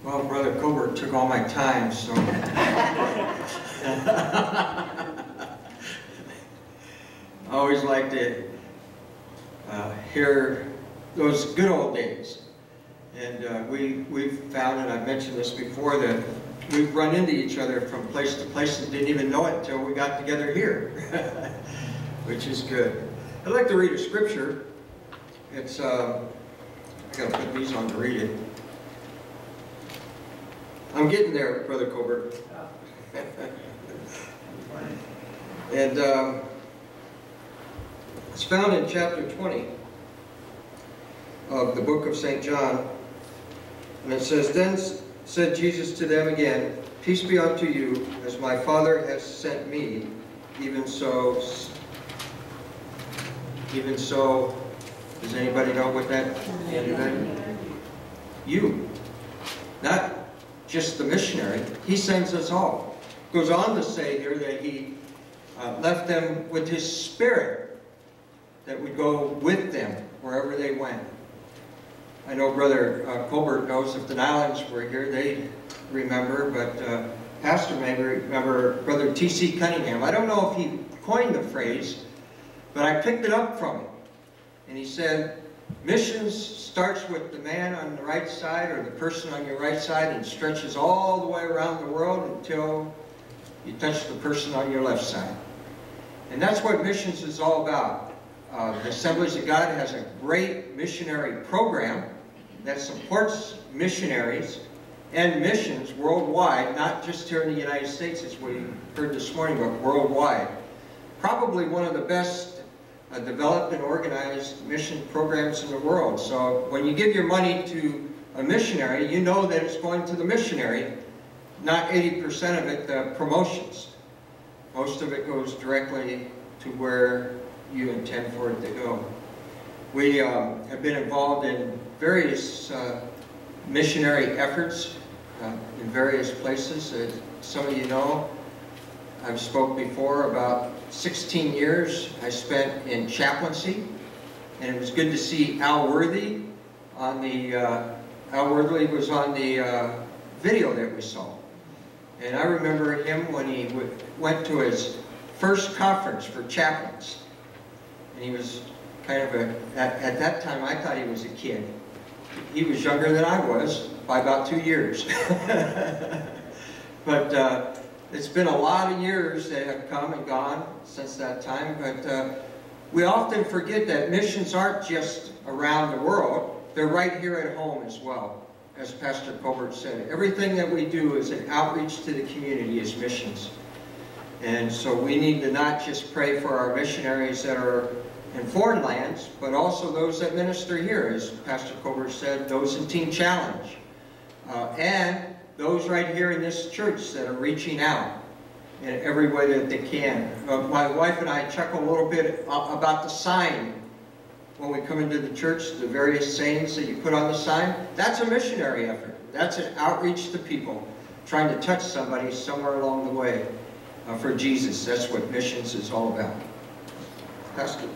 Well, Brother Colbert took all my time, so... I always like to hear those good old days. And we've found, and I've mentioned this before, that we've run into each other from place to place and didn't even know it until we got together here, which is good. I'd like to read a scripture. It's, I gotta put these on to read it. I'm getting there, Brother Colbert. And it's found in chapter 20 of the book of St. John. And it says, "Then said Jesus to them again, Peace be unto you, as my Father has sent me, even so, does anybody know what that is? You. Not just the missionary. He sends us all. Goes on to say here that he left them with his Spirit that would go with them wherever they went. I know Brother Colbert knows if the Nylons were here, they'd remember, but Pastor may remember Brother T.C. Cunningham. I don't know if he coined the phrase, but I picked it up from him. And he said, missions starts with the man on the right side or the person on your right side and stretches all the way around the world until you touch the person on your left side. And that's what missions is all about. The Assemblies of God has a great missionary program that supports missionaries and missions worldwide, not just here in the United States, as we heard this morning, but worldwide. Probably one of the best developed and organized mission programs in the world. So when you give your money to a missionary, you know that it's going to the missionary, not 80% of it promotions. Most of it goes directly to where you intend for it to go. We have been involved in various missionary efforts in various places. As some of you know, I've spoke before about 16 years I spent in chaplaincy, and it was good to see Al Worthy on the, Al Worthy was on the video that we saw. And I remember him when he went to his first conference for chaplains. And he was kind of at that time I thought he was a kid. He was younger than I was by about 2 years. But it's been a lot of years that have come and gone since that time. But we often forget that missions aren't just around the world. They're right here at home as well. As Pastor Colbert said, everything that we do is an outreach to the community as missions. And so we need to not just pray for our missionaries that are in foreign lands, but also those that minister here, as Pastor Colbert said, those in Teen Challenge. And those right here in this church that are reaching out in every way that they can. My wife and I chuckle a little bit about the sign when we come into the church, the various sayings that you put on the sign. That's a missionary effort. That's an outreach to people, trying to touch somebody somewhere along the way for Jesus. That's what missions is all about. Pastor.